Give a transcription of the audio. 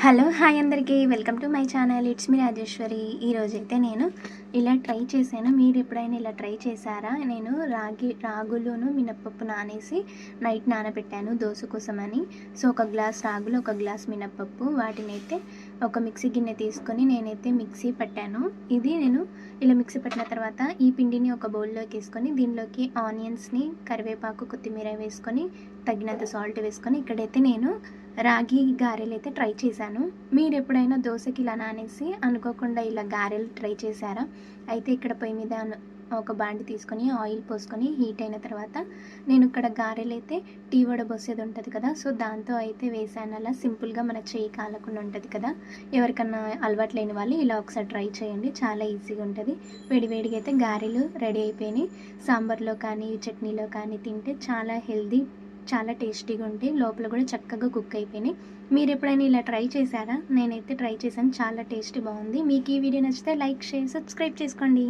Hello hi అందరికీ welcome to my channel. It's me Rajeshwari. ఈరోజైతే నేను ఇలా ట్రై చేశాను. మీరు ఎప్పుడైనా ఇలా ట్రై చేశారా? నేను రాగులును మినప్పప్పు నానేసి నైట్ నానబెట్టాను దోశ కోసమని. సో ఒక గ్లాస్ రాగులు, ఒక గ్లాస్ మినప్పప్పు, వాటిని అయితే ఒక మిక్సీ గిన్నె తీసుకొని నేనైతే మిక్సీ పట్టాను. ఇది నేను ఇలా మిక్సీ పట్టిన తర్వాత ఈ పిండిని ఒక బౌల్లోకి వేసుకొని దీనిలోకి ఆనియన్స్ని, కరివేపాకు, కొత్తిమీర వేసుకొని తగినంత సాల్ట్ వేసుకొని ఇక్కడైతే నేను రాగి గారెలు అయితే ట్రై చేశాను. మీరు ఎప్పుడైనా దోశకి ఇలా నానేసి అనుకోకుండా ఇలా గారెలు ట్రై చేశారా? అయితే ఇక్కడ పొయ్యి మీద ఒక బాండి తీసుకొని ఆయిల్ పోసుకొని హీట్ అయిన తర్వాత నేను ఇక్కడ గారెలు అయితే టీ వడబోసేది ఉంటుంది కదా, సో దాంతో అయితే వేసాను. అలా సింపుల్గా మన చేయి కాలకుండా ఉంటుంది కదా. ఎవరికన్నా అలవాటు లేని వాళ్ళు ఇలా ఒకసారి ట్రై చేయండి, చాలా ఈజీగా ఉంటుంది. వేడివేడిగా అయితే గారెలు రెడీ అయిపోయినాయి. సాంబార్లో కానీ చట్నీలో కానీ తింటే చాలా హెల్దీ, చాలా టేస్టీగా ఉంటాయి. లోపల కూడా చక్కగా కుక్ అయిపోయినాయి. మీరు ఎప్పుడైనా ఇలా ట్రై చేశారా? నేనైతే ట్రై చేశాను, చాలా టేస్టీ బాగుంది. మీకు ఈ వీడియో నచ్చితే లైక్, షేర్, సబ్స్క్రైబ్ చేసుకోండి.